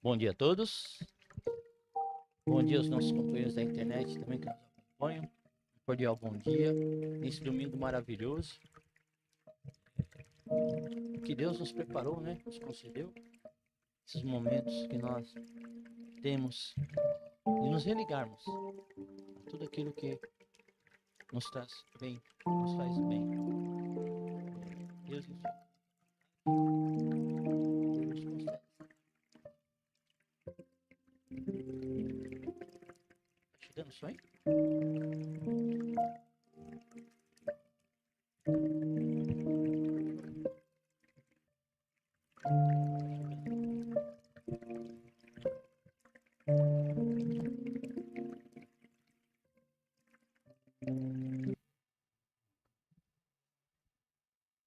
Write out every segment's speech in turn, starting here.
Bom dia a todos. Bom dia aos nossos companheiros da internet também que nos acompanham. Um cordial bom dia. Nesse domingo maravilhoso que Deus nos preparou, né? Nos concedeu esses momentos que nós temos de nos religarmos a tudo aquilo que nos traz bem, nos faz bem. Deus nos concede. Tá chegando isso aí?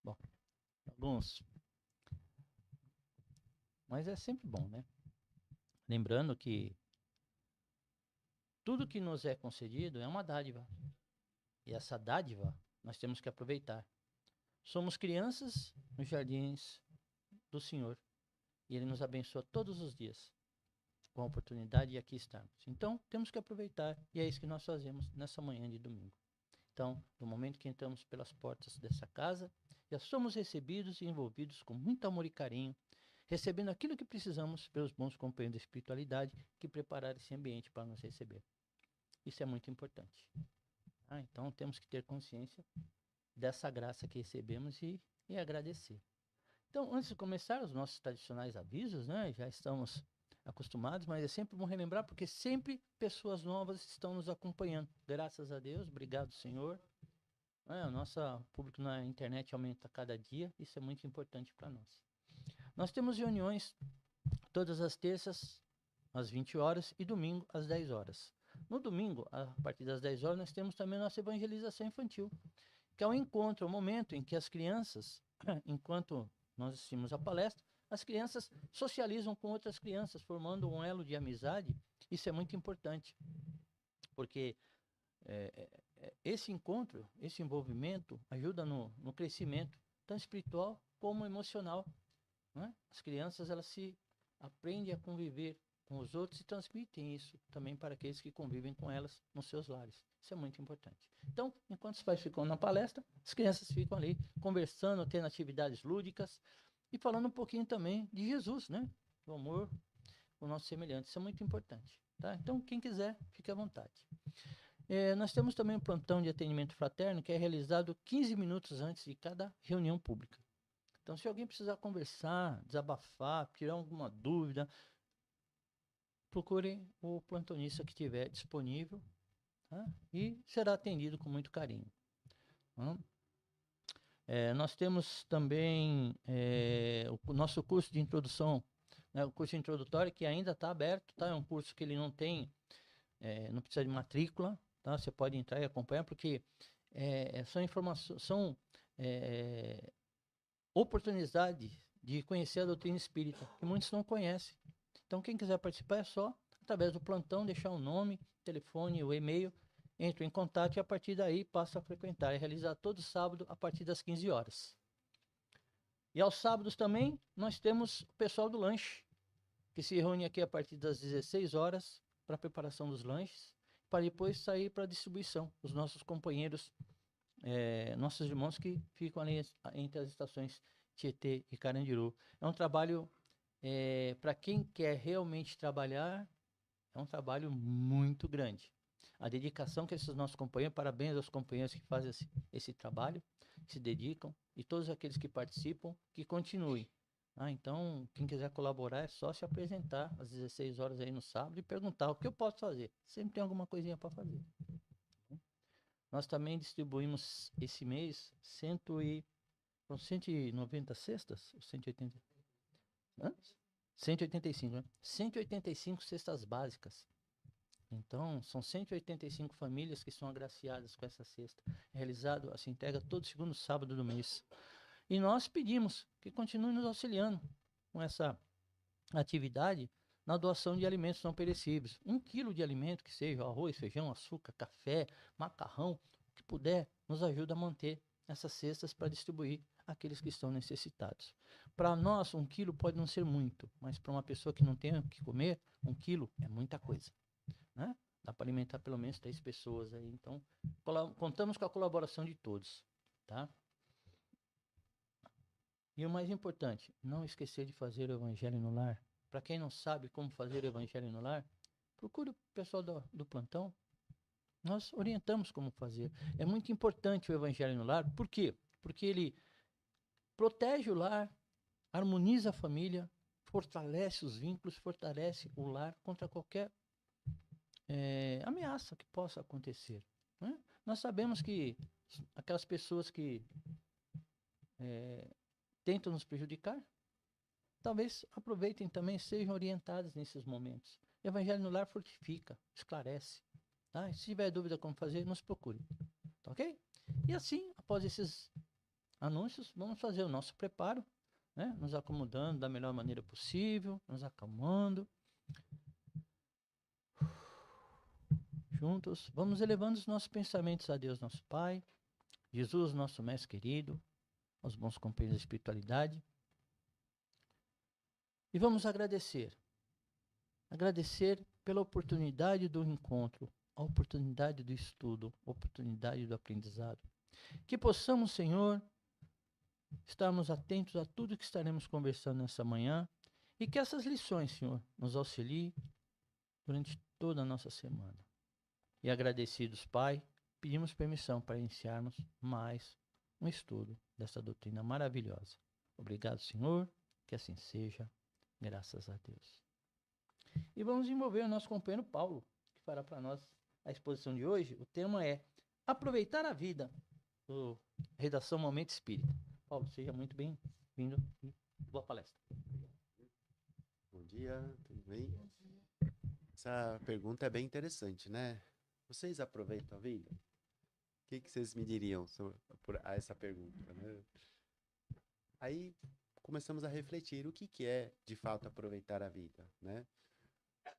Bom, alguns. Mas é sempre bom, né? Lembrando que tudo que nos é concedido é uma dádiva. E essa dádiva nós temos que aproveitar. Somos crianças nos jardins do Senhor. E Ele nos abençoa todos os dias com a oportunidade de aqui estarmos. Então, temos que aproveitar. E é isso que nós fazemos nessa manhã de domingo. Então, no momento que entramos pelas portas dessa casa, já somos recebidos e envolvidos com muito amor e carinho, recebendo aquilo que precisamos pelos bons companheiros da espiritualidade que prepararam esse ambiente para nos receber. Isso é muito importante. Então, temos que ter consciência dessa graça que recebemos e agradecer. Então, antes de começar os nossos tradicionais avisos, né, já estamos acostumados, mas é sempre bom relembrar, porque sempre pessoas novas estão nos acompanhando. Graças a Deus, obrigado, Senhor. O nosso público na internet aumenta cada dia, isso é muito importante para nós. Nós temos reuniões todas as terças, às 20 horas, e domingo, às 10 horas. No domingo, a partir das 10 horas, nós temos também a nossa evangelização infantil, que é um encontro, é um momento em que as crianças, enquanto nós assistimos a palestra, as crianças socializam com outras crianças, formando um elo de amizade. Isso é muito importante, porque esse encontro, esse envolvimento ajuda no crescimento, tanto espiritual como emocional. Né? As crianças, elas se aprendem a conviver com os outros e transmitem isso também para aqueles que convivem com elas nos seus lares. Isso é muito importante. Então, enquanto os pais ficam na palestra, as crianças ficam ali conversando, tendo atividades lúdicas e falando um pouquinho também de Jesus, né? Do amor ao nosso semelhante. Isso é muito importante. Tá? Então, quem quiser, fique à vontade. Nós temos também um plantão de atendimento fraterno que é realizado 15 minutos antes de cada reunião pública. Então, se alguém precisar conversar, desabafar, tirar alguma dúvida, procure o plantonista que estiver disponível, tá? E será atendido com muito carinho. Tá? Nós temos também o nosso curso de introdução, né, o curso introdutório, que ainda está aberto, tá? É um curso que ele não tem, não precisa de matrícula, tá? Você pode entrar e acompanhar, porque são informações, são oportunidade de conhecer a doutrina espírita, que muitos não conhecem. Então, quem quiser participar é só, através do plantão, deixar o nome, telefone, o e-mail, entra em contato e a partir daí passa a frequentar. É realizado todo sábado a partir das 15 horas. E aos sábados também nós temos o pessoal do lanche, que se reúne aqui a partir das 16 horas para a preparação dos lanches, para depois sair para a distribuição. Os nossos companheiros, nossos irmãos que ficam ali entre as estações Tietê e Carandiru. É um trabalho, para quem quer realmente trabalhar, é um trabalho muito grande. A dedicação que esses nossos companheiros, parabéns aos companheiros que fazem esse trabalho, se dedicam, e todos aqueles que participam, que continuem. Então, quem quiser colaborar é só se apresentar às 16 horas aí no sábado e perguntar o que eu posso fazer. Sempre tem alguma coisinha para fazer. Nós também distribuímos esse mês 190 cestas? 180? Hã? 185, né? 185 cestas básicas. Então, são 185 famílias que são agraciadas com essa cesta. É realizado, essa entrega todo segundo sábado do mês. E nós pedimos que continue nos auxiliando com essa atividade na doação de alimentos não perecíveis. 1 quilo de alimento, que seja arroz, feijão, açúcar, café, macarrão, o que puder, nos ajuda a manter essas cestas para distribuir àqueles que estão necessitados. Para nós, 1 quilo pode não ser muito, mas para uma pessoa que não tem o que comer, 1 quilo é muita coisa. né? Dá para alimentar pelo menos 3 pessoas aí. Então, contamos com a colaboração de todos, tá? E o mais importante, não esquecer de fazer o evangelho no lar. Para quem não sabe como fazer o evangelho no lar, procure o pessoal do plantão. Nós orientamos como fazer. É muito importante o evangelho no lar. Por quê? Porque ele protege o lar, harmoniza a família, fortalece os vínculos, fortalece o lar contra qualquer ameaça que possa acontecer, né? Nós sabemos que aquelas pessoas que tentam nos prejudicar, talvez aproveitem também, sejam orientadas nesses momentos. O evangelho no lar fortifica, esclarece. Tá? Se tiver dúvida como fazer, nos procure. Tá ok? E assim, após esses anúncios, vamos fazer o nosso preparo, né? Nos acomodando da melhor maneira possível, nos acalmando. Juntos, vamos elevando os nossos pensamentos a Deus, nosso Pai, Jesus, nosso Mestre querido, aos bons companheiros da espiritualidade. E vamos agradecer. Agradecer pela oportunidade do encontro, a oportunidade do estudo, a oportunidade do aprendizado. Que possamos, Senhor, estarmos atentos a tudo que estaremos conversando nessa manhã e que essas lições, Senhor, nos auxiliem durante toda a nossa semana. E agradecidos, Pai, pedimos permissão para iniciarmos mais um estudo dessa doutrina maravilhosa. Obrigado, Senhor, que assim seja, graças a Deus. E vamos envolver o nosso companheiro Paulo, que fará para nós a exposição de hoje. O tema é Aproveitar a Vida, do Redação Momento Espírita. Paulo, seja muito bem-vindo e boa palestra. Bom dia, tudo bem? Essa pergunta é bem interessante, né? Vocês aproveitam a vida? O que vocês me diriam a essa pergunta, né? Aí começamos a refletir o que é, de fato, aproveitar a vida, né?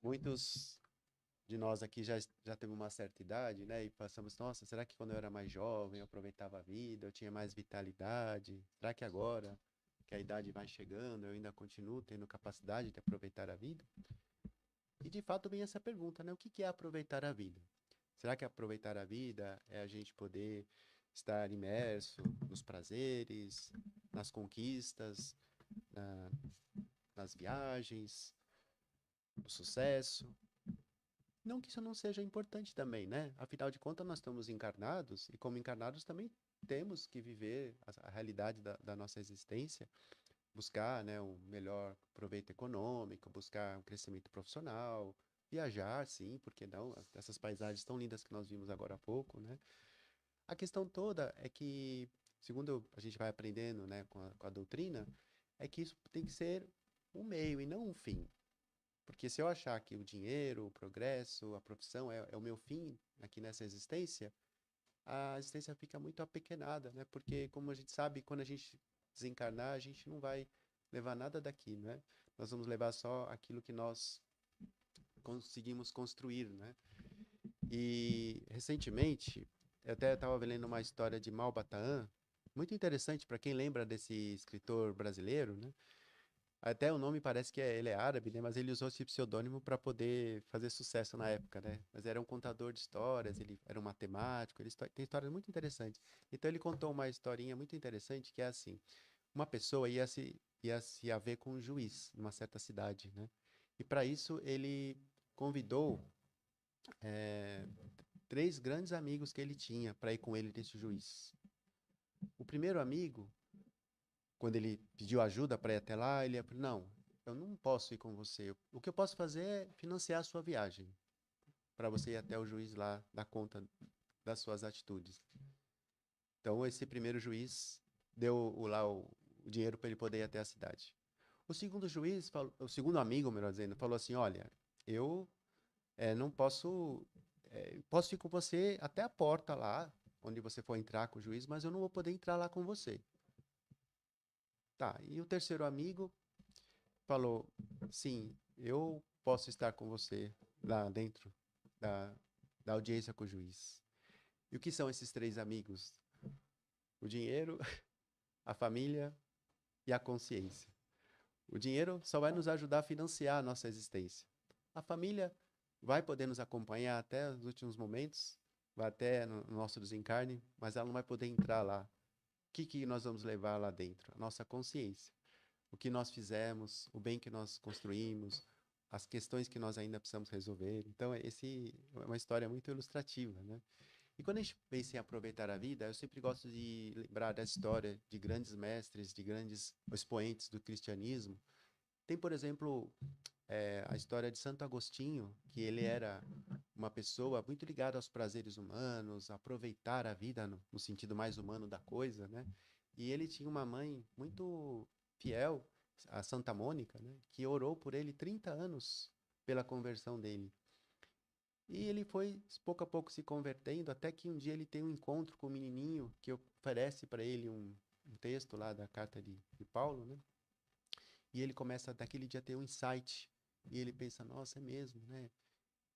Muitos de nós aqui já temos uma certa idade, né? E passamos, nossa, será que quando eu era mais jovem eu aproveitava a vida, eu tinha mais vitalidade? Será que agora, que a idade vai chegando, eu ainda continuo tendo capacidade de aproveitar a vida? E de fato vem essa pergunta, né? O que é aproveitar a vida? Será que aproveitar a vida é a gente poder estar imerso nos prazeres, nas conquistas, na- nas viagens, no sucesso? Não que isso não seja importante também, né? Afinal de contas, nós estamos encarnados e, como encarnados, também temos que viver a realidade da nossa existência, buscar, né, um melhor proveito econômico, buscar um crescimento profissional, viajar, sim, por que não? Essas paisagens tão lindas que nós vimos agora há pouco, né? A questão toda é que, segundo a gente vai aprendendo, né, com a doutrina, é que isso tem que ser um meio e não um fim. Porque se eu achar que o dinheiro, o progresso, a profissão é o meu fim aqui nessa existência, a existência fica muito apequenada, né? Porque, como a gente sabe, quando a gente desencarnar, a gente não vai levar nada daqui, né? Nós vamos levar só aquilo que nós conseguimos construir, né? E, recentemente, eu até estava lendo uma história de Malbataan, muito interessante para quem lembra desse escritor brasileiro, né? Até o nome parece que ele é árabe, né? Mas ele usou esse pseudônimo para poder fazer sucesso na época, né? Mas era um contador de histórias, ele era um matemático, ele tem histórias muito interessantes. Então ele contou uma historinha muito interessante que é assim: uma pessoa ia se haver com um juiz numa certa cidade, né? E para isso ele convidou eh, 3 grandes amigos que ele tinha para ir com ele nesse juiz. O primeiro amigo, quando ele pediu ajuda para ir até lá, ele falou: não, eu não posso ir com você. O que eu posso fazer é financiar a sua viagem, para você ir até o juiz lá dar conta das suas atitudes. Então, esse primeiro juiz deu o dinheiro para ele poder ir até a cidade. O segundo juiz, o segundo amigo, melhor dizendo, falou assim: olha, eu não posso, posso ir com você até a porta lá, onde você for entrar com o juiz, mas eu não vou poder entrar lá com você. Tá, e o terceiro amigo falou: sim, eu posso estar com você lá dentro da, da audiência com o juiz. E o que são esses 3 amigos? O dinheiro, a família e a consciência. O dinheiro só vai nos ajudar a financiar a nossa existência. A família vai poder nos acompanhar até os últimos momentos, vai até no nosso desencarne, mas ela não vai poder entrar lá. O que nós vamos levar lá dentro? A nossa consciência. O que nós fizemos, o bem que nós construímos, as questões que nós ainda precisamos resolver. Então, esse é uma história muito ilustrativa, né? E quando a gente pensa em aproveitar a vida, eu sempre gosto de lembrar da história de grandes mestres, de grandes expoentes do cristianismo. Tem, por exemplo, a história de Santo Agostinho, que ele era uma pessoa muito ligada aos prazeres humanos, a aproveitar a vida no sentido mais humano da coisa, né? E ele tinha uma mãe muito fiel, a Santa Mônica, né? Que orou por ele 30 anos pela conversão dele. E ele foi pouco a pouco se convertendo, até que um dia ele tem um encontro com um menininho que oferece para ele um texto lá da carta de Paulo, né? E ele começa daquele dia a ter um insight. E ele pensa, nossa, é mesmo, né?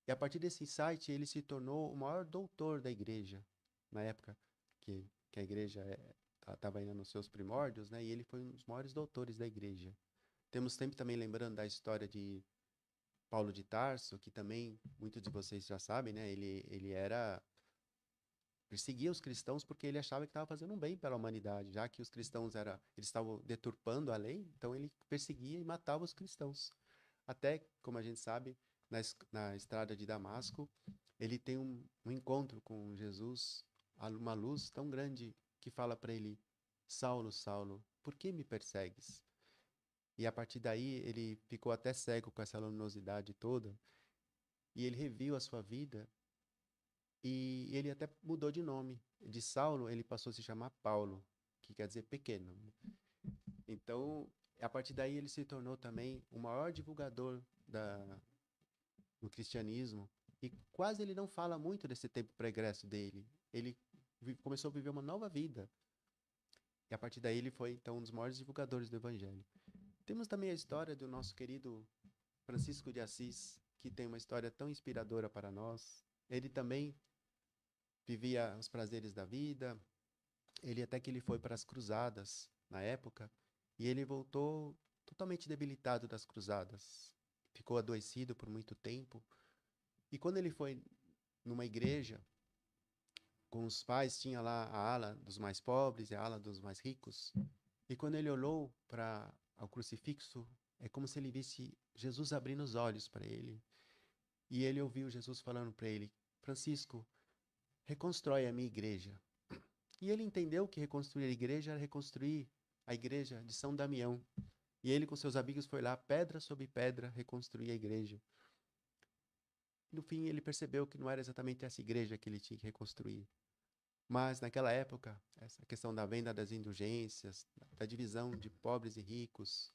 E a partir desse insight, ele se tornou o maior doutor da igreja, na época que a igreja estava ainda nos seus primórdios, né? E ele foi um dos maiores doutores da igreja. Temos sempre também lembrando da história de Paulo de Tarso, que também muitos de vocês já sabem, né? Ele perseguia os cristãos porque ele achava que estava fazendo um bem pela humanidade, já que os cristãos eles estavam deturpando a lei, então ele perseguia e matava os cristãos. Até, como a gente sabe, na estrada de Damasco, ele tem um encontro com Jesus, uma luz tão grande que fala para ele: Saulo, Saulo, por que me persegues? E a partir daí ele ficou até cego com essa luminosidade toda, e ele reviu a sua vida e ele até mudou de nome. De Saulo ele passou a se chamar Paulo, que quer dizer pequeno. Então, a partir daí ele se tornou também o maior divulgador do cristianismo, e quase ele não fala muito desse tempo pregresso dele. Ele começou a viver uma nova vida. E a partir daí ele foi, então, um dos maiores divulgadores do evangelho. Temos também a história do nosso querido Francisco de Assis, que tem uma história tão inspiradora para nós. Ele também vivia os prazeres da vida. Ele até que ele foi para as cruzadas na época, e ele voltou totalmente debilitado das cruzadas. Ficou adoecido por muito tempo. E quando ele foi numa igreja, com os pais, tinha lá a ala dos mais pobres e a ala dos mais ricos. E quando ele olhou para o crucifixo, é como se ele visse Jesus abrindo os olhos para ele. E ele ouviu Jesus falando para ele: Francisco, reconstrói a minha igreja. E ele entendeu que reconstruir a igreja era reconstruir a igreja de São Damião. E ele com seus amigos foi lá, pedra sobre pedra, reconstruir a igreja. E no fim ele percebeu que não era exatamente essa igreja que ele tinha que reconstruir. Mas naquela época, essa questão da venda das indulgências, da divisão de pobres e ricos,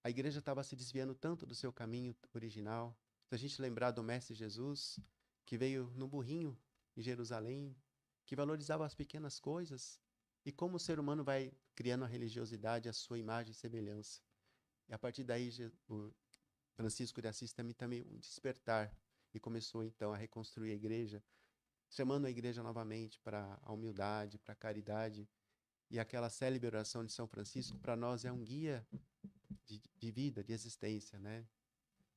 a igreja estava se desviando tanto do seu caminho original. Se a gente lembrar do Mestre Jesus, que veio no burrinho em Jerusalém, que valorizava as pequenas coisas, e como o ser humano vai criando a religiosidade à sua imagem e semelhança. E a partir daí, o Francisco de Assis também um despertar, e começou então a reconstruir a igreja, chamando a igreja novamente para a humildade, para a caridade. E aquela célebre oração de São Francisco, para nós, é um guia de vida, de existência, né?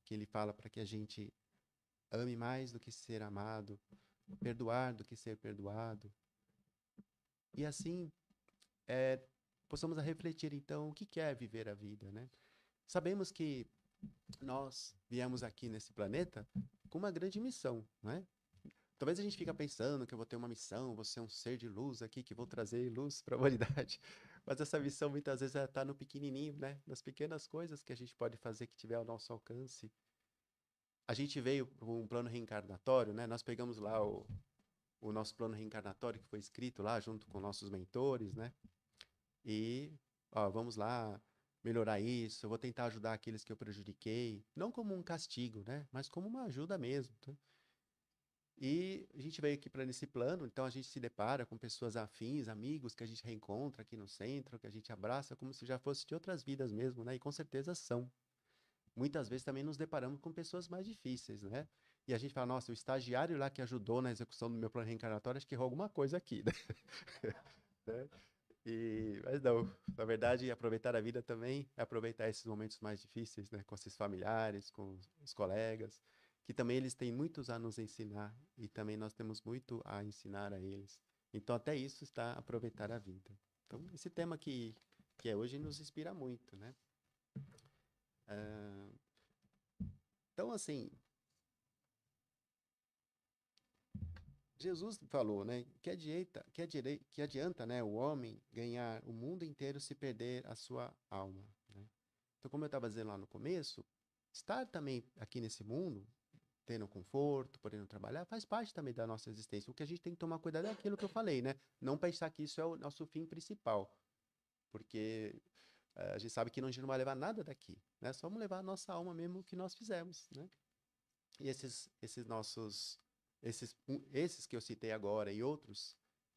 Que ele fala para que a gente ame mais do que ser amado, perdoar do que ser perdoado. E assim, possamos refletir, então, o que é viver a vida, né? Sabemos que nós viemos aqui nesse planeta com uma grande missão, né? Talvez a gente fique pensando que eu vou ter uma missão, vou ser um ser de luz aqui, que vou trazer luz para a humanidade. Mas essa missão muitas vezes está no pequenininho, né? Nas pequenas coisas que a gente pode fazer que tiver ao nosso alcance. A gente veio com um plano reencarnatório, né? Nós pegamos lá o nosso plano reencarnatório que foi escrito lá junto com nossos mentores, né? E, ó, vamos lá melhorar isso, eu vou tentar ajudar aqueles que eu prejudiquei, não como um castigo, né? Mas como uma ajuda mesmo, tá? E a gente veio aqui para nesse plano, então a gente se depara com pessoas afins, amigos que a gente reencontra aqui no centro, que a gente abraça como se já fosse de outras vidas mesmo, né? E com certeza são. Muitas vezes também nos deparamos com pessoas mais difíceis, né? E a gente fala, nossa, o estagiário lá que ajudou na execução do meu plano reencarnatório, acho que errou alguma coisa aqui, né? Né? Mas não, na verdade, aproveitar a vida também é aproveitar esses momentos mais difíceis, né? Com esses familiares, com os colegas. que também eles têm muitos a nos ensinar e também nós temos muito a ensinar a eles. Então, até isso está aproveitar a vida. Então, esse tema que é hoje nos inspira muito, né? Ah, então, assim, Jesus falou, né? Que adianta, né, o homem ganhar o mundo inteiro se perder a sua alma, né? Então, como eu estava dizendo lá no começo, estar também aqui nesse mundo, tendo conforto, podendo trabalhar, faz parte também da nossa existência. O que a gente tem que tomar cuidado é aquilo que eu falei, né? Não pensar que isso é o nosso fim principal, porque a gente sabe que a gente não vai levar nada daqui, né? Só vamos levar a nossa alma mesmo o que nós fizemos, né? E esses que eu citei agora e outros,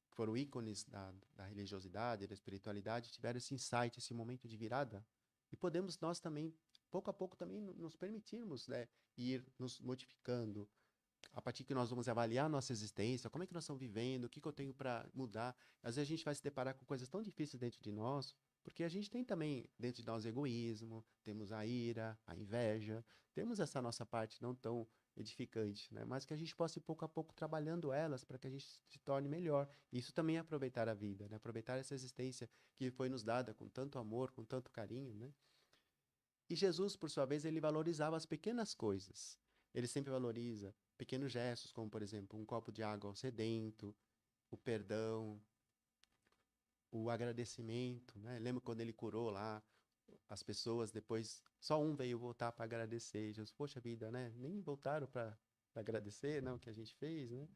que foram ícones da religiosidade, da espiritualidade, tiveram esse insight, esse momento de virada. E podemos nós também, pouco a pouco, também nos permitirmos, né, ir nos modificando, a partir que nós vamos avaliar a nossa existência, como é que nós estamos vivendo, o que eu tenho para mudar. Às vezes a gente vai se deparar com coisas tão difíceis dentro de nós, porque a gente tem também dentro de nós egoísmo, temos a ira, a inveja, temos essa nossa parte não tão edificante, né? Mas que a gente possa ir pouco a pouco trabalhando elas para que a gente se torne melhor. Isso também é aproveitar a vida, né? Aproveitar essa existência que foi nos dada com tanto amor, com tanto carinho, né? E Jesus, por sua vez, ele valorizava as pequenas coisas. Ele sempre valoriza pequenos gestos, como, por exemplo, um copo de água ao sedento, o perdão, o agradecimento, né? Lembra quando ele curou lá as pessoas, depois só um veio voltar para agradecer. Jesus, poxa vida, né? Nem voltaram para agradecer, né, o que a gente fez, né?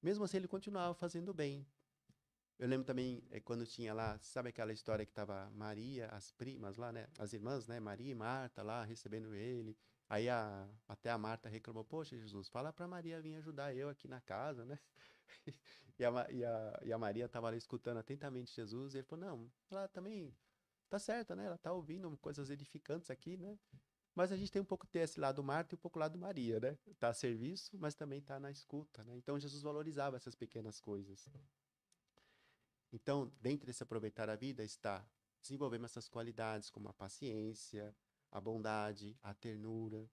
Mesmo assim, ele continuava fazendo bem. Eu lembro também quando tinha lá, sabe aquela história que tava Maria, as primas lá, né? As irmãs, né? Maria e Marta lá recebendo ele. Aí até a Marta reclamou: Poxa, Jesus, fala pra Maria vir ajudar eu aqui na casa, né? E a Maria tava lá escutando atentamente Jesus. E ele falou: Não, ela também tá certa, né? Ela tá ouvindo coisas edificantes aqui, né? Mas a gente tem um pouco desse lado Marta e um pouco lado Maria, né? Tá a serviço, mas também tá na escuta, né? Então Jesus valorizava essas pequenas coisas. Então, dentro desse aproveitar a vida está desenvolvendo essas qualidades como a paciência, a bondade, a ternura,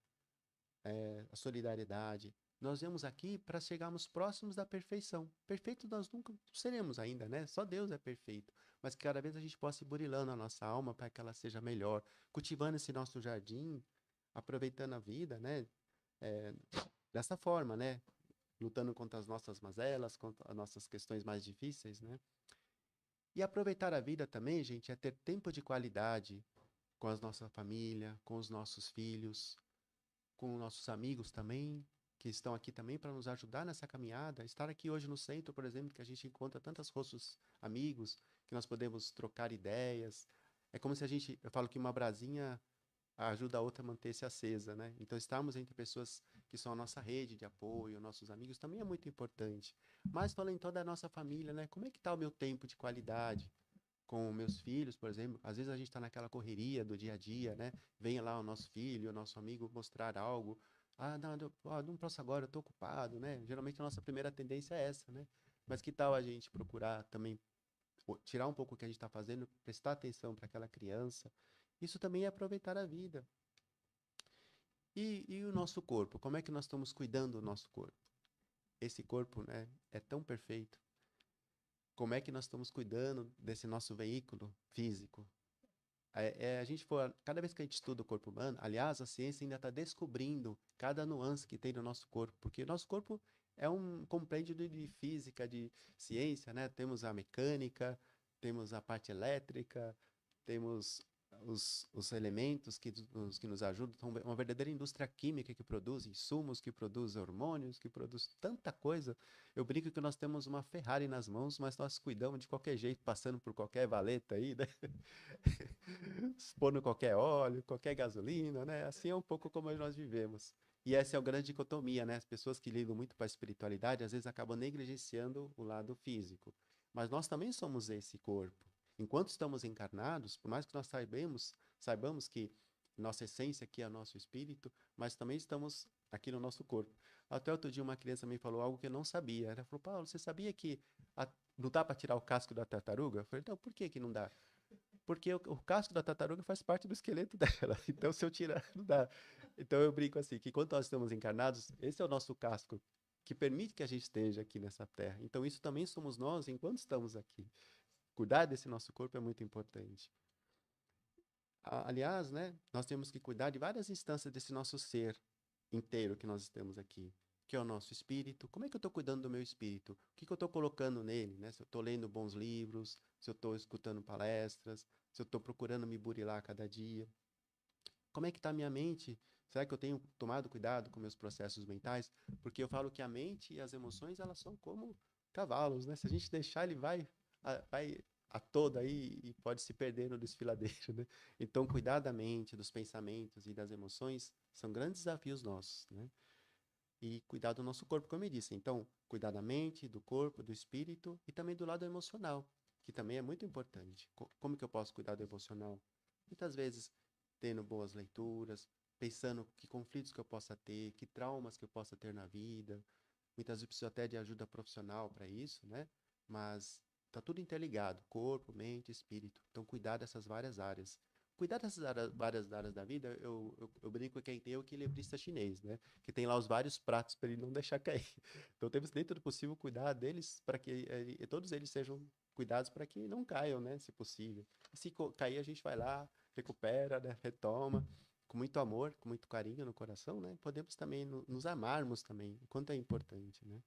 a solidariedade. Nós vemos aqui para chegarmos próximos da perfeição. Perfeito nós nunca seremos ainda, né? Só Deus é perfeito. Mas que cada vez a gente possa ir burilando a nossa alma para que ela seja melhor, cultivando esse nosso jardim, aproveitando a vida, né? É, dessa forma, né? Lutando contra as nossas mazelas, contra as nossas questões mais difíceis, né? E aproveitar a vida também, gente, é ter tempo de qualidade com a nossa família, com os nossos filhos, com os nossos amigos também, que estão aqui também para nos ajudar nessa caminhada. Estar aqui hoje no centro, por exemplo, que a gente encontra tantos rostos amigos, que nós podemos trocar ideias. É como se a gente, eu falo que uma brasinha ajuda a outra a manter-se acesa, né? Então, estarmos entre pessoas que são a nossa rede de apoio, nossos amigos, também é muito importante. Mas falando em toda a nossa família, né? Como é que está o meu tempo de qualidade com meus filhos, por exemplo? Às vezes a gente está naquela correria do dia a dia, né? Vem lá o nosso filho, o nosso amigo mostrar algo. Ah, não, não posso agora, eu estou ocupado, né? Geralmente a nossa primeira tendência é essa, né? Mas que tal a gente procurar também tirar um pouco o que a gente está fazendo, prestar atenção para aquela criança? Isso também é aproveitar a vida. E o nosso corpo? Como é que nós estamos cuidando do nosso corpo? Esse corpo, né, é tão perfeito. Como é que nós estamos cuidando desse nosso veículo físico? A gente for, cada vez que a gente estuda o corpo humano, aliás, a ciência ainda está descobrindo cada nuance que tem no nosso corpo, porque o nosso corpo é um compêndio de física, de ciência, né? Temos a mecânica, temos a parte elétrica, temos os elementos que nos ajudam, então, uma verdadeira indústria química que produz insumos, que produz hormônios, que produz tanta coisa. Eu brinco que nós temos uma Ferrari nas mãos, mas nós cuidamos de qualquer jeito, passando por qualquer valeta aí, né? Pondo qualquer óleo, qualquer gasolina, né? Assim é um pouco como nós vivemos. E essa é a grande dicotomia, né? As pessoas que ligam muito para a espiritualidade, às vezes acabam negligenciando o lado físico. Mas nós também somos esse corpo. Enquanto estamos encarnados, por mais que nós saibamos que nossa essência aqui é o nosso espírito, mas também estamos aqui no nosso corpo. Até outro dia uma criança me falou algo que eu não sabia. Ela falou: Paulo, você sabia que não dá para tirar o casco da tartaruga? Eu falei: não, por que não dá? Porque o casco da tartaruga faz parte do esqueleto dela. Então, se eu tirar, não dá. Então eu brinco assim, que quando nós estamos encarnados, esse é o nosso casco, que permite que a gente esteja aqui nessa terra. Então isso também somos nós enquanto estamos aqui. Cuidar desse nosso corpo é muito importante. Aliás, né, nós temos que cuidar de várias instâncias desse nosso ser inteiro que nós temos aqui, que é o nosso espírito. Como é que eu estou cuidando do meu espírito? O que eu estou colocando nele, né? Se eu estou lendo bons livros, se eu estou escutando palestras, se eu estou procurando me burilar a cada dia. Como é que está a minha mente? Será que eu tenho tomado cuidado com meus processos mentais? Porque eu falo que a mente e as emoções, elas são como cavalos, né? Se a gente deixar, ele vai a toda aí e pode se perder no desfiladeiro, né? Então, cuidar da mente, dos pensamentos e das emoções são grandes desafios nossos, né? E cuidar do nosso corpo, como eu disse. Então, cuidar da mente, do corpo, do espírito e também do lado emocional, que também é muito importante. Como que eu posso cuidar do emocional? Muitas vezes, tendo boas leituras, pensando que conflitos que eu possa ter, que traumas que eu possa ter na vida. Muitas vezes preciso até de ajuda profissional para isso, né? Mas tá tudo interligado, corpo, mente, espírito. Então, cuidar dessas várias áreas. Cuidar dessas várias áreas da vida, eu brinco que quem tem é o equilibrista chinês, né? Que tem lá os vários pratos para ele não deixar cair. Então, temos dentro do possível cuidar deles para que todos eles sejam cuidados para que não caiam, né? Se possível. E se cair, a gente vai lá, recupera, né? Retoma com muito amor, com muito carinho no coração, né? Podemos também nos amarmos também, o quanto é importante, né?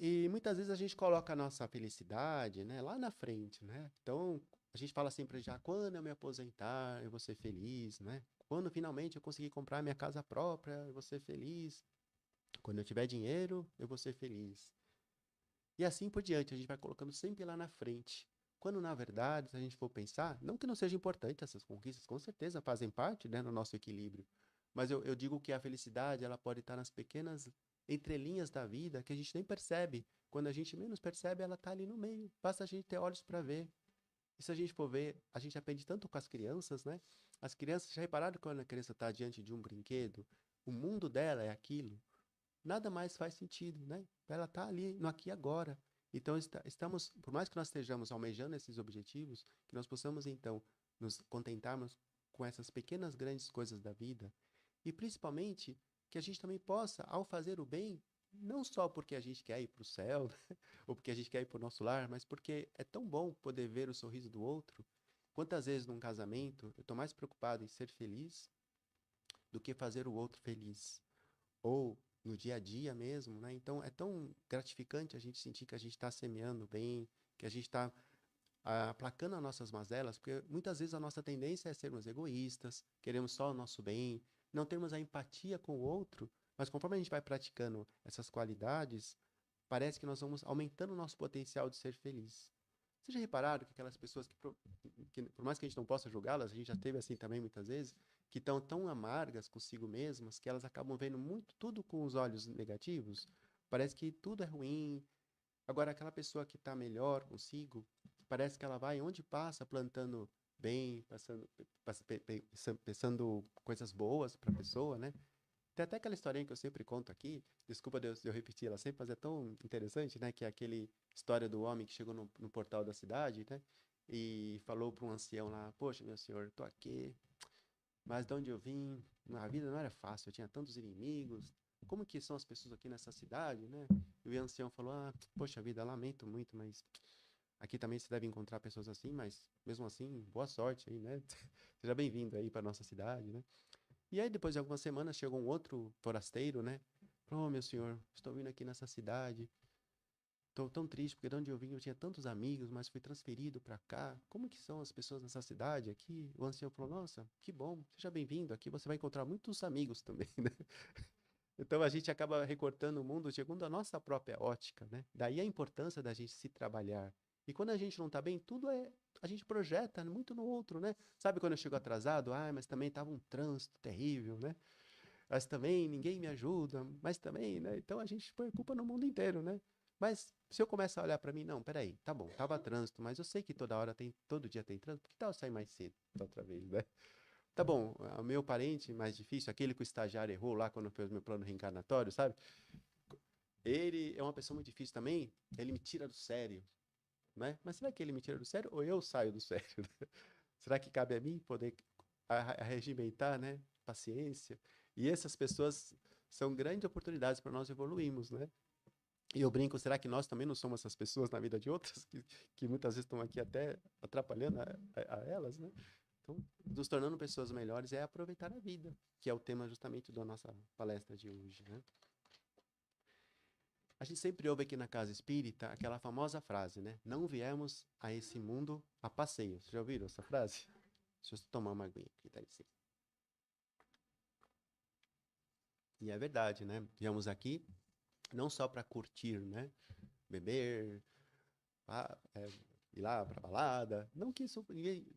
E muitas vezes a gente coloca a nossa felicidade, né, lá na frente, né? Então, a gente fala sempre já, quando eu me aposentar, eu vou ser feliz, né? Quando finalmente eu conseguir comprar minha casa própria, eu vou ser feliz. Quando eu tiver dinheiro, eu vou ser feliz. E assim por diante, a gente vai colocando sempre lá na frente. Quando, na verdade, se a gente for pensar, não que não seja importante essas conquistas, com certeza fazem parte, né, do nosso equilíbrio. Mas eu digo que a felicidade, ela pode estar nas pequenas entrelinhas da vida que a gente nem percebe. Quando a gente menos percebe, ela está ali no meio. Basta a gente ter olhos para ver. E se a gente for ver, a gente aprende tanto com as crianças, né? As crianças, já repararam que quando a criança está diante de um brinquedo, o mundo dela é aquilo? Nada mais faz sentido, né? Ela está ali, no aqui e agora. Então, estamos, por mais que nós estejamos almejando esses objetivos, que nós possamos, então, nos contentarmos com essas pequenas, grandes coisas da vida. E, principalmente, que a gente também possa, ao fazer o bem, não só porque a gente quer ir para o céu, né? Ou porque a gente quer ir para o nosso lar, mas porque é tão bom poder ver o sorriso do outro. Quantas vezes num casamento eu estou mais preocupado em ser feliz do que fazer o outro feliz? Ou no dia a dia mesmo, né? Então é tão gratificante a gente sentir que a gente está semeando bem, que a gente está aplacando as nossas mazelas, porque muitas vezes a nossa tendência é sermos egoístas, queremos só o nosso bem, não temos a empatia com o outro, mas conforme a gente vai praticando essas qualidades, parece que nós vamos aumentando o nosso potencial de ser feliz. Vocês já repararam que aquelas pessoas que, por mais que a gente não possa julgá-las, a gente já teve assim também muitas vezes, que estão tão amargas consigo mesmas que elas acabam vendo muito tudo com os olhos negativos? Parece que tudo é ruim. Agora, aquela pessoa que está melhor consigo, parece que ela vai onde passa plantando bem, pensando coisas boas para a pessoa, né? Tem até aquela historinha que eu sempre conto aqui, desculpa de eu repetir ela sempre, mas é tão interessante, né? Que é aquele história do homem que chegou no portal da cidade, né? E falou para um ancião lá, poxa, meu senhor, tô aqui, mas de onde eu vim, a vida não era fácil, eu tinha tantos inimigos, como que são as pessoas aqui nessa cidade, né? E o ancião falou, poxa vida, lamento muito, mas aqui também se deve encontrar pessoas assim, mas mesmo assim, boa sorte aí, né? Seja bem-vindo aí para nossa cidade, né? E aí, depois de algumas semanas, chegou um outro forasteiro, né? Falou, meu senhor, estou vindo aqui nessa cidade. Estou tão triste, porque de onde eu vim eu tinha tantos amigos, mas fui transferido para cá. Como que são as pessoas nessa cidade aqui? O ancião falou, nossa, que bom, seja bem-vindo. Aqui você vai encontrar muitos amigos também, né? Então a gente acaba recortando o mundo segundo a nossa própria ótica, né? Daí a importância da gente se trabalhar. E quando a gente não está bem, tudo é. A gente projeta muito no outro, né? Sabe quando eu chego atrasado? Mas também estava um trânsito terrível, né? Mas também ninguém me ajuda, mas também, né? Então a gente põe a culpa no mundo inteiro, né? Mas se eu começar a olhar para mim, não, peraí, tá bom, tava trânsito, mas eu sei que toda hora tem, todo dia tem trânsito, por que tal eu sair mais cedo da outra vez, né? Tá bom, o meu parente mais difícil, aquele que o estagiário errou lá quando fez meu plano reencarnatório, sabe? Ele é uma pessoa muito difícil também, ele me tira do sério, né? Mas será que ele me tira do sério ou eu saio do sério? Será que cabe a mim poder arregimentar, né? paciência. E essas pessoas são grandes oportunidades para nós evoluirmos, né? E eu brinco, será que nós também não somos essas pessoas na vida de outras, que muitas vezes estão aqui até atrapalhando a elas, né? Então, nos tornando pessoas melhores é aproveitar a vida, que é o tema justamente da nossa palestra de hoje, né? A gente sempre ouve aqui na Casa Espírita aquela famosa frase, né? Não viemos a esse mundo a passeio. Vocês já ouviram essa frase? Deixa eu tomar uma aguinha aqui, tá licença. E é verdade, né? Viemos aqui não só para curtir, né? Beber, ir lá para balada. Não que isso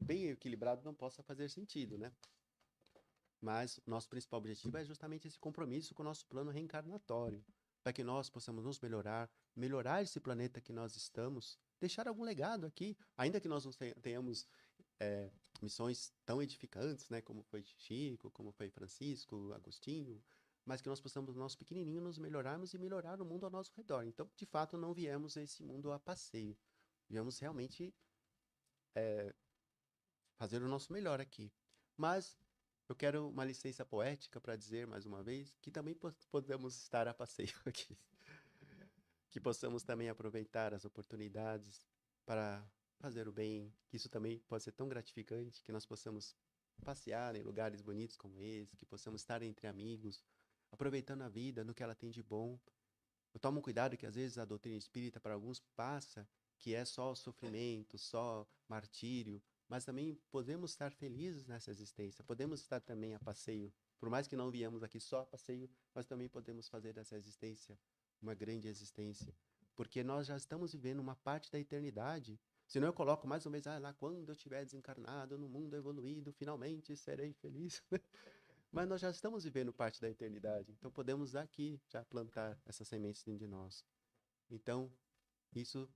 bem equilibrado não possa fazer sentido, né? Mas o nosso principal objetivo é justamente esse compromisso com o nosso plano reencarnatório, para que nós possamos nos melhorar esse planeta que nós estamos, deixar algum legado aqui, ainda que nós não tenhamos missões tão edificantes, né? Como foi Chico, como foi Francisco, Agostinho, mas que nós possamos, nós pequenininhos, nos melhorarmos e melhorar o mundo ao nosso redor. Então, de fato, não viemos a esse mundo a passeio. Viemos realmente fazer o nosso melhor aqui. Mas eu quero uma licença poética para dizer, mais uma vez, que também podemos estar a passeio aqui. Que possamos também aproveitar as oportunidades para fazer o bem, que isso também pode ser tão gratificante, que nós possamos passear em lugares bonitos como esse, que possamos estar entre amigos, aproveitando a vida no que ela tem de bom. Eu tomo cuidado que às vezes a doutrina espírita para alguns passa que é só sofrimento, só martírio, mas também podemos estar felizes nessa existência, podemos estar também a passeio. Por mais que não viemos aqui só a passeio, nós também podemos fazer dessa existência uma grande existência, porque nós já estamos vivendo uma parte da eternidade. Senão eu coloco mais uma vez, lá quando eu estiver desencarnado no mundo evoluído, finalmente serei feliz. Mas nós já estamos vivendo parte da eternidade, então podemos aqui já plantar essas sementes dentro de nós. Então, isso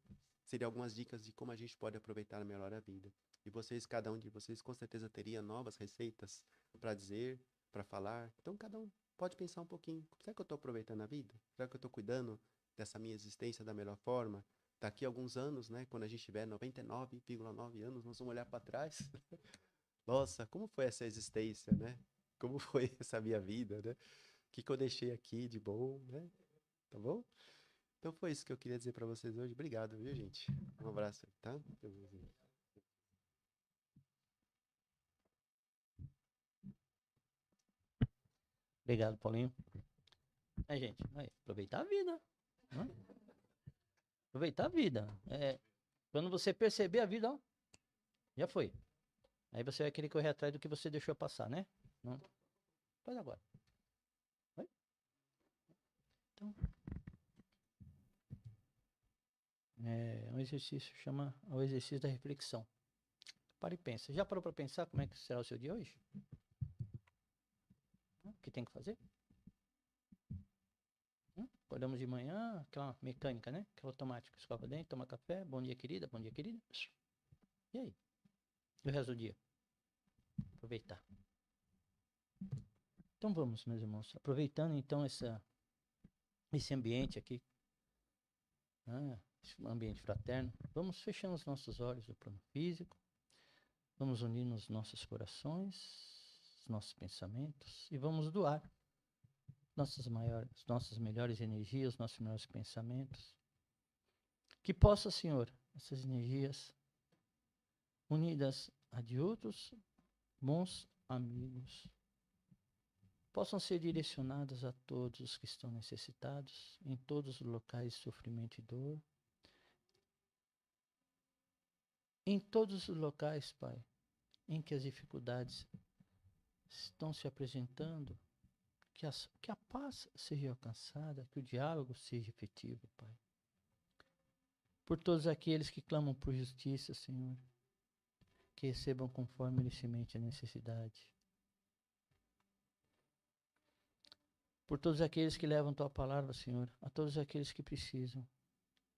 seria algumas dicas de como a gente pode aproveitar melhor a vida. E vocês, cada um de vocês, com certeza teria novas receitas para dizer, para falar. Então, cada um pode pensar um pouquinho. Será que eu estou aproveitando a vida? Será que eu estou cuidando dessa minha existência da melhor forma? Daqui a alguns anos, né, quando a gente tiver 99,9 anos, nós vamos olhar para trás. Nossa, como foi essa existência, né? Como foi essa minha vida, né? O que eu deixei aqui de bom, né? Tá bom? Então foi isso que eu queria dizer para vocês hoje. Obrigado, viu, gente? Um abraço, tá? Obrigado, Paulinho. Gente, aproveitar a vida. Né? Aproveitar a vida. Quando você perceber a vida, ó, já foi. Aí você vai querer correr atrás do que você deixou passar, né? Não. Faz agora. Vai. Então, um exercício, chama o exercício da reflexão. Para e pensa. Já parou para pensar como é que será o seu dia hoje? O que tem que fazer? Acordamos de manhã, aquela mecânica, né? Aquela automática. Escova dentro, toma café, bom dia querida, bom dia querida. E aí? E o resto do dia? Aproveitar. Então vamos, meus irmãos. Aproveitando então esse ambiente aqui, esse ambiente fraterno, vamos fechando os nossos olhos do plano físico, vamos unir nos nossos corações, os nossos pensamentos e vamos doar nossas melhores energias, nossos melhores pensamentos. Que possa, Senhor, essas energias unidas a de outros bons amigos possam ser direcionadas a todos os que estão necessitados, em todos os locais de sofrimento e dor, em todos os locais, Pai, em que as dificuldades estão se apresentando, que a paz seja alcançada, que o diálogo seja efetivo, Pai. Por todos aqueles que clamam por justiça, Senhor, que recebam conforme merecimento a necessidade. Por todos aqueles que levam Tua palavra, Senhor, a todos aqueles que precisam,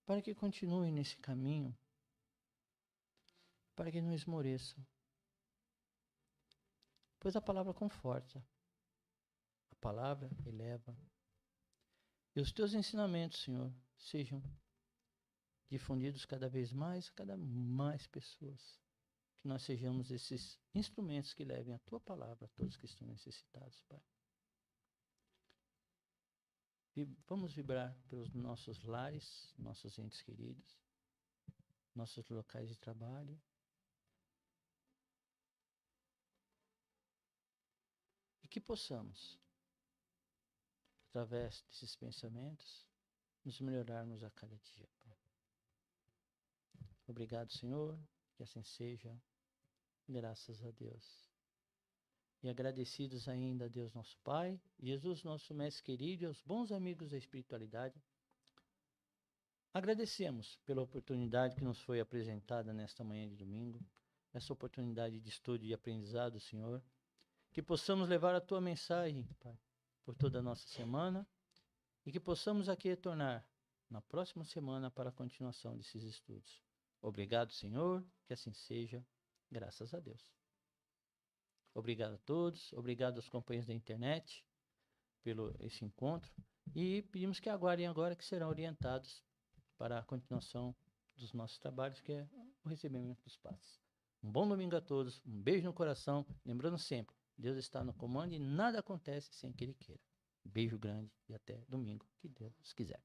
para que continuem nesse caminho, para que não esmoreçam. Pois a palavra conforta, a palavra eleva. E os Teus ensinamentos, Senhor, sejam difundidos cada vez mais a cada mais pessoas. Que que nós sejamos esses instrumentos que levem a tua palavra a todos que estão necessitados, Pai. Vamos vibrar pelos nossos lares, nossos entes queridos, nossos locais de trabalho. E que possamos, através desses pensamentos, nos melhorarmos a cada dia, Pai. Obrigado, Senhor, que assim seja, graças a Deus. E agradecidos ainda a Deus nosso Pai, Jesus nosso Mestre querido e aos bons amigos da espiritualidade, agradecemos pela oportunidade que nos foi apresentada nesta manhã de domingo, essa oportunidade de estudo e aprendizado, Senhor, que possamos levar a Tua mensagem, Pai, por toda a nossa semana e que possamos aqui retornar na próxima semana para a continuação desses estudos. Obrigado, Senhor, que assim seja, graças a Deus. Obrigado a todos, obrigado aos companheiros da internet pelo esse encontro e pedimos que aguardem agora que serão orientados para a continuação dos nossos trabalhos, que é o recebimento dos passos. Um bom domingo a todos, um beijo no coração, lembrando sempre, Deus está no comando e nada acontece sem que Ele queira. Beijo grande e até domingo, que Deus quiser.